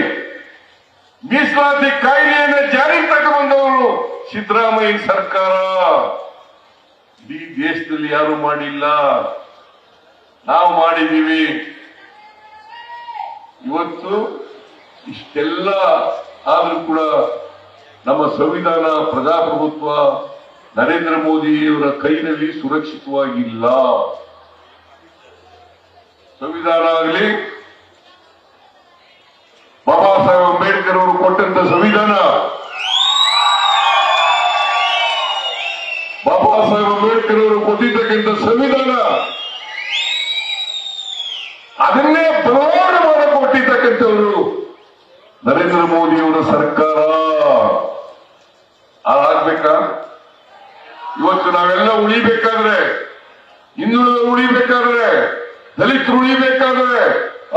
ಮೀಸಲಾತಿ ಕಾಯ್ದೆಯನ್ನು ಜಾರಿಗೆ ತಗೊಂಡವರು ಸಿದ್ದರಾಮಯ್ಯ ಸರ್ಕಾರ. ಈ ದೇಶದಲ್ಲಿ ಯಾರು ಮಾಡಿಲ್ಲ, ನಾವು ಮಾಡಿದ್ದೀವಿ. ಇವತ್ತು ಇಷ್ಟೆಲ್ಲ ಆದ್ರೂ ಕೂಡ ನಮ್ಮ ಸಂವಿಧಾನ, ಪ್ರಜಾಪ್ರಭುತ್ವ ನರೇಂದ್ರ ಮೋದಿಯವರ ಕೈನಲ್ಲಿ ಸುರಕ್ಷಿತವಾಗಿಲ್ಲ. ಸಂವಿಧಾನ ಆಗಲಿ, ಬಾಬಾ ಸಾಹೇಬ್ ಅಂಬೇಡ್ಕರ್ ಅವರು ಕೊಟ್ಟಂತ ಸಂವಿಧಾನ, ಬಾಬಾ ಸಾಹೇಬ್ ಅಂಬೇಡ್ಕರ್ ಅವರು ಕೊಟ್ಟಿದ್ದಕ್ಕಿಂತ ಸಂವಿಧಾನ, ಅದನ್ನೇ ಬಲವಾಡ ಮಾಡಿಕೊಟ್ಟಿರ್ತಕ್ಕಂಥವರು ನರೇಂದ್ರ ಮೋದಿಯವರ ಸರ್ಕಾರ. ಅದಾಗ್ಬೇಕಾ? ಇವತ್ತು ನಾವೆಲ್ಲ ಉಳಿಬೇಕಾದ್ರೆ, ಹಿಂದುಳಿದ ಉಳಿಬೇಕಾದ್ರೆ, ದಲಿತರು ಉಳಿಬೇಕಾದ್ರೆ,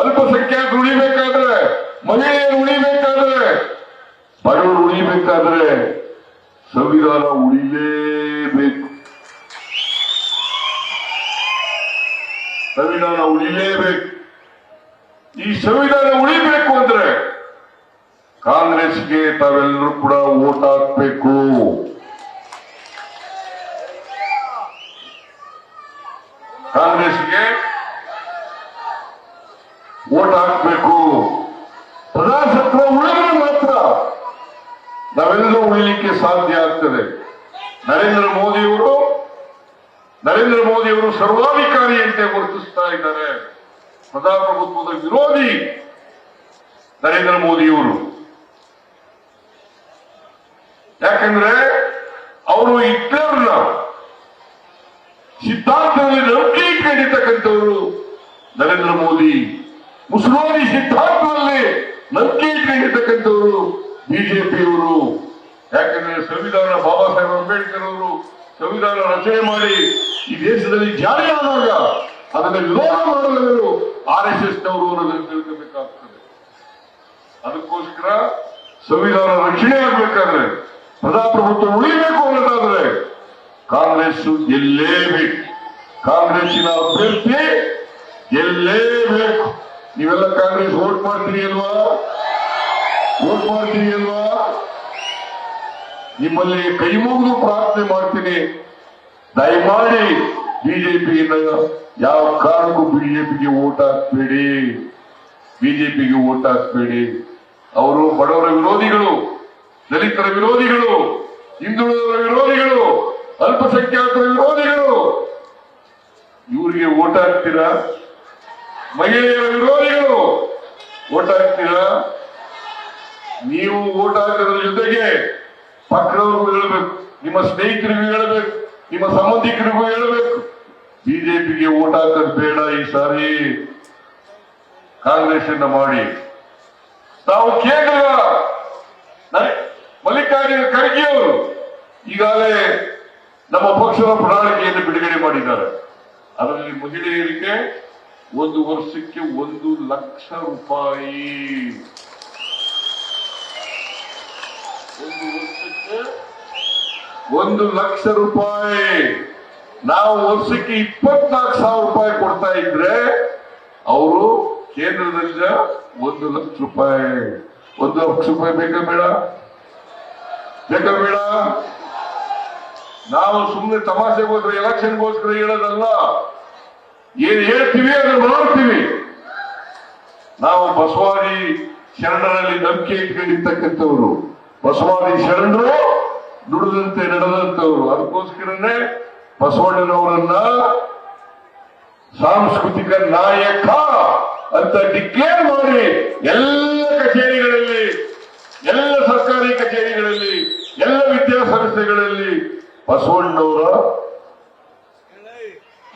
ಅಲ್ಪಸಂಖ್ಯಾತರು ಉಳಿಬೇಕಾದ್ರೆ, ಮಹಿಳೆಯರು ಉಳಿಬೇಕಾದ್ರೆ, ಬಡವರು ಉಳಿಬೇಕಾದ್ರೆ ಸಂವಿಧಾನ ಉಳಿಲೇಬೇಕು. ಸಂವಿಧಾನ ಉಳಿಲೇಬೇಕು. ಈ ಸಂವಿಧಾನ ಉಳಿಬೇಕು ಅಂದ್ರೆ ಕಾಂಗ್ರೆಸ್ಗೆ ತಾವೆಲ್ಲರೂ ಕೂಡ ವೋಟ್ ಹಾಕಬೇಕು. ಕಾಂಗ್ರೆಸ್ಗೆ ವೋಟ್ ಹಾಕಬೇಕು. ಪ್ರಜಾಸತ್ವ ಉಳಿದ್ರೆ ಮಾತ್ರ ನಾವೆಲ್ಲರೂ ಉಳಿಲಿಕ್ಕೆ ಸಾಧ್ಯ ಆಗ್ತದೆ. ನರೇಂದ್ರ ಮೋದಿಯವರು ನರೇಂದ್ರ ಮೋದಿ ಅವರು ಸರ್ವಾಧಿಕಾರಿಯಂತೆ ವರ್ತಿಸ್ತಾ ಇದ್ದಾರೆ. ಪ್ರಜಾಪ್ರಭುತ್ವದ ವಿರೋಧಿ ನರೇಂದ್ರ ಮೋದಿಯವರು. ಯಾಕಂದ್ರೆ ಅವರು ಹಿಟ್ಲರ್ನ ಸಿದ್ಧಾಂತದಲ್ಲಿ ನಂಬಿಕೆ ಇಟ್ಕೊಂಡಿರ್ತಕ್ಕಂಥವರು ನರೇಂದ್ರ ಮೋದಿ. ಮುಸಲ್ಮಾನಿ ಸಿದ್ಧಾಂತದಲ್ಲಿ ನಂಬಿಕೆ ಇಟ್ಕೊಂಡಿರ್ತಕ್ಕಂಥವರು ಬಿಜೆಪಿಯವರು. ಯಾಕಂದ್ರೆ ಸಂವಿಧಾನ ಬಾಬಾ ಸಾಹೇಬ್ ಅಂಬೇಡ್ಕರ್ ಅವರು ಸಂವಿಧಾನ ರಚನೆ ಮಾಡಿ ಈ ದೇಶದಲ್ಲಿ ಜಾರಿಯಾದಾಗ ಅದನ್ನು ವಿರೋಧ ಮಾಡಲು RSS ನವರು ಅನ್ನೋದನ್ನು ತಿಳ್ಕೋಬೇಕಾಗ್ತದೆ. ಅದಕ್ಕೋಸ್ಕರ ಸಂವಿಧಾನ ರಕ್ಷಣೆ ಆಗಬೇಕಾದ್ರೆ, ಪ್ರಜಾಪ್ರಭುತ್ವ ಉಳಿಬೇಕು ಅನ್ನೋದಾದ್ರೆ ಕಾಂಗ್ರೆಸ್ ಗೆಲ್ಲೇಬೇಕು. ಕಾಂಗ್ರೆಸ್ಸಿನ ಅಭ್ಯರ್ಥಿ ಗೆಲ್ಲೇಬೇಕು. ನೀವೆಲ್ಲ ಕಾಂಗ್ರೆಸ್ ವೋಟ್ ಮಾಡ್ತೀರಿ ಅಲ್ವಾ? ವೋಟ್ ಮಾಡ್ತೀರಿ ಅಲ್ವಾ? ನಿಮ್ಮಲ್ಲಿ ಕೈ ಮುಗಿದು ಪ್ರಾರ್ಥನೆ ಮಾಡ್ತೀನಿ, ದಯಮಾಡಿ ಬಿಜೆಪಿಯಿಂದ ಯಾವ ಕಾರಣಕ್ಕೂ ಬಿಜೆಪಿಗೆ ವೋಟ್ ಹಾಕ್ಬೇಡಿ. ಬಿಜೆಪಿಗೆ ವೋಟ್ ಹಾಕ್ಬೇಡಿ. ಅವರು ಬಡವರ ವಿರೋಧಿಗಳು, ದಲಿತರ ವಿರೋಧಿಗಳು, ಹಿಂದುಳಿದವರ ವಿರೋಧಿಗಳು, ಅಲ್ಪಸಂಖ್ಯಾತರ ವಿರೋಧಿಗಳು. ಇವರಿಗೆ ವೋಟ್ ಹಾಕ್ತೀರಾ? ಮಹಿಳೆಯರ ವಿರೋಧಿಗಳು ವೋಟ್ ಹಾಕ್ತೀರಾ? ನೀವು ವೋಟ್ ಹಾಕೋದ್ರ ಜೊತೆಗೆ ಪಕ್ಕದವ್ರಿಗೂ ಹೇಳಬೇಕು, ನಿಮ್ಮ ಸ್ನೇಹಿತರಿಗೂ ಹೇಳಬೇಕು, ನಿಮ್ಮ ಸಂಬಂಧಿಕರಿಗೂ ಹೇಳಬೇಕು, ಬಿಜೆಪಿಗೆ ವೋಟ್ ಹಾಕೋದು ಬೇಡ, ಈ ಸಾರಿ ಕಾಂಗ್ರೆಸ್ ಅನ್ನ ಮಾಡಿ. ನಾವು ಕೇಂದ್ರ ಮಲ್ಲಿಕಾರ್ಜುನ ಖರ್ಗೆ ಅವರು ಈಗಾಗಲೇ ನಮ್ಮ ಪಕ್ಷದ ಪ್ರಣಾಳಿಕೆಯನ್ನು ಬಿಡುಗಡೆ ಮಾಡಿದ್ದಾರೆ. ಅದರಲ್ಲಿ ಮಹಿಳೆಯರಿಗೆ 1 ವರ್ಷಕ್ಕೆ 1 ಲಕ್ಷ ರೂಪಾಯಿ, 1 ವರ್ಷಕ್ಕೆ 1 ಲಕ್ಷ ರೂಪಾಯಿ. ನಾವು ವರ್ಷಕ್ಕೆ 24,000 ರೂಪಾಯಿ ಕೊಡ್ತಾ ಇದ್ರೆ ಅವರು ಕೇಂದ್ರದಿಂದ 1 ಲಕ್ಷ ರೂಪಾಯಿ. 1 ಲಕ್ಷ ರೂಪಾಯಿ ಬೇಕಾ ಬೇಡ? ಬೇಕಾ ಬೇಡ? ನಾವು ಸುಮ್ಮನೆ ತಮಾಷೆಗೋಸ್ಕರ ಎಲೆಕ್ಷನ್ಗೋಸ್ಕರ ಹೇಳೋದಲ್ಲ. ಏನ್ ಹೇಳ್ತೀವಿ ಅದನ್ನು ಮಾಡ್ತೀವಿ. ನಾವು ಬಸವಾದಿ ಶರಣರಲ್ಲಿ ನಂಬಿಕೆ ಇಟ್ಕೊಂಡಿರ್ತಕ್ಕಂಥವ್ರು, ಬಸವಾದಿ ಶರಣರು ನುಡಿದಂತೆ ನಡೆದಂತವ್ರು. ಅದಕ್ಕೋಸ್ಕರನೇ ಬಸವಣ್ಣನವರನ್ನ ಸಾಂಸ್ಕೃತಿಕ ನಾಯಕ ಅಂತ ಡಿಕ್ಲೇರ್ ಮಾಡಿ ಎಲ್ಲ ಕಚೇರಿಗಳಲ್ಲಿ, ಎಲ್ಲ ಸರ್ಕಾರಿ ಕಚೇರಿಗಳಲ್ಲಿ, ಎಲ್ಲ ವಿದ್ಯಾಸಂಸ್ಥೆಗಳಲ್ಲಿ ಬಸವಣ್ಣವರ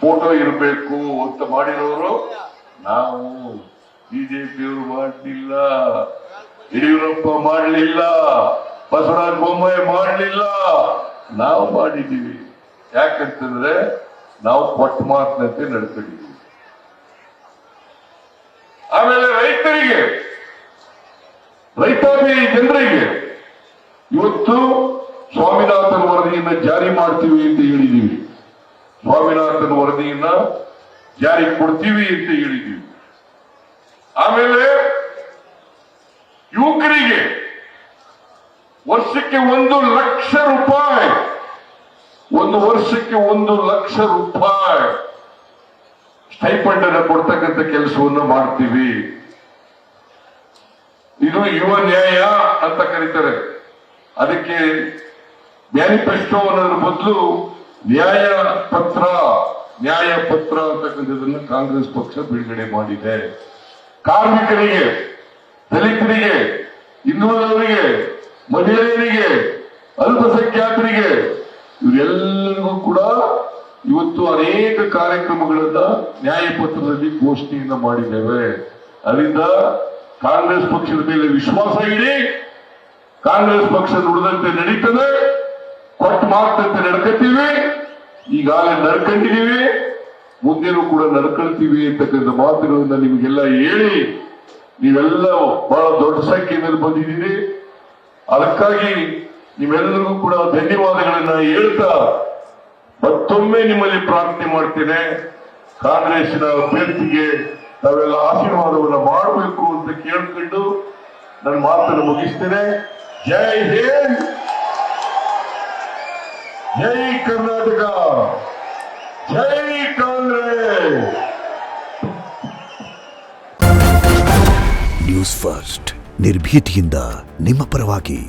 ಫೋಟೋ ಇರಬೇಕು ಅಂತ ಮಾಡಿರೋರು ನಾವು. ಬಿಜೆಪಿಯವರು ಮಾಡಲಿಲ್ಲ, ಯಡಿಯೂರಪ್ಪ ಮಾಡಲಿಲ್ಲ, ಬಸವರಾಜ ಬೊಮ್ಮಾಯಿ ಮಾಡಲಿಲ್ಲ, ನಾವು ಮಾಡಿದ್ದೀವಿ. ಯಾಕಂತಂದ್ರೆ ನಾವು ಕೊಟ್ಟ ಮಾತಿನಂತೆ ನಡ್ಕೊಂಡಿದ್ದೀವಿ. ಆಮೇಲೆ ರೈತರಿಗೆ, ರೈತಾಪಿ ಜನರಿಗೆ ಇವತ್ತು ಸ್ವಾಮಿನಾಥನ್ ವರದಿಯನ್ನ ಜಾರಿ ಮಾಡ್ತೀವಿ ಅಂತ ಹೇಳಿದ್ದೀವಿ. ಸ್ವಾಮಿನಾಥನ್ ವರದಿಯನ್ನ ಜಾರಿ ಕೊಡ್ತೀವಿ ಅಂತ ಹೇಳಿದ್ದೀವಿ. ಆಮೇಲೆ ಯುವಕರಿಗೆ ವರ್ಷಕ್ಕೆ 1 ಲಕ್ಷ ರೂಪಾಯಿ, 1 ವರ್ಷಕ್ಕೆ 1 ಲಕ್ಷ ರೂಪಾಯಿ ಸ್ಟೈಪಂಡ್ ಅನ್ನು ಕೊಡ್ತಕ್ಕಂಥ ಕೆಲಸವನ್ನು ಮಾಡ್ತೀವಿ. ಇದು ಯುವ ನ್ಯಾಯ ಅಂತ ಕರೀತಾರೆ. ಅದಕ್ಕೆ ಮ್ಯಾನಿಫೆಸ್ಟೋ ಅನ್ನೋದ್ರ ಬದಲು ನ್ಯಾಯ ಪತ್ರ ಅಂತಕ್ಕಂಥದ್ದನ್ನು ಕಾಂಗ್ರೆಸ್ ಪಕ್ಷ ಬಿಡುಗಡೆ ಮಾಡಿದೆ. ಕಾರ್ಮಿಕರಿಗೆ, ದಲಿತರಿಗೆ, ಹಿಂದುಳಿದವರಿಗೆ, ಮಹಿಳೆಯರಿಗೆ, ಅಲ್ಪಸಂಖ್ಯಾತರಿಗೆ ಇವರೆಲ್ಲರಿಗೂ ಕೂಡ ಇವತ್ತು ಅನೇಕ ಕಾರ್ಯಕ್ರಮಗಳನ್ನ ನ್ಯಾಯಪತ್ರದಲ್ಲಿ ಘೋಷಣೆಯನ್ನ ಮಾಡಿದ್ದೇವೆ. ಅದರಿಂದ ಕಾಂಗ್ರೆಸ್ ಪಕ್ಷದ ಮೇಲೆ ವಿಶ್ವಾಸ ಇಡಿ. ಕಾಂಗ್ರೆಸ್ ಪಕ್ಷ ನುಡಿದಂತೆ ನಡೀತದೆ, ಕೊಟ್ಟ ಮಾತಂತೆ ನಡ್ಕೊತೀವಿ. ಈಗಾಗಲೇ ನಡ್ಕೊಂಡಿದ್ದೀವಿ, ಮುಂದೇನೂ ಕೂಡ ನಡ್ಕೊಳ್ತೀವಿ ಅಂತಕ್ಕಂಥ ಮಾತುಗಳನ್ನ ನಿಮಗೆಲ್ಲ ಹೇಳಿ ನೀವೆಲ್ಲ ಬಹಳ ದೊಡ್ಡ ಸಂಖ್ಯೆಯಲ್ಲಿ ಬಂದಿದ್ದೀರಿ. ಅದಕ್ಕಾಗಿ ನಿಮ್ಮೆಲ್ಲರಿಗೂ ಕೂಡ ಧನ್ಯವಾದಗಳನ್ನ ಹೇಳ್ತಾ ಮತ್ತೊಮ್ಮೆ ನಿಮ್ಮಲ್ಲಿ ಪ್ರಾರ್ಥನೆ ಮಾಡ್ತೇನೆ. ಕಾಂಗ್ರೆಸ್ಸಿನ ಅಭ್ಯರ್ಥಿಗೆ ತಾವೆಲ್ಲ ಆಶೀರ್ವಾದವನ್ನು ಮಾಡಬೇಕು ಅಂತ ಕೇಳ್ಕೊಂಡು ನನ್ನ ಮಾತನ್ನು ಮುಗಿಸ್ತೇನೆ. ಜೈ ಹಿಂದ್, ಜೈ ಕರ್ನಾಟಕ, ಜೈ ಕಾಂಗ್ರೆಸ್. ನ್ಯೂಸ್ ಫಸ್ಟ್, ನಿರ್ಭೀತಿಯಿಂದ ನಿಮ್ಮ ಪರವಾಗಿ.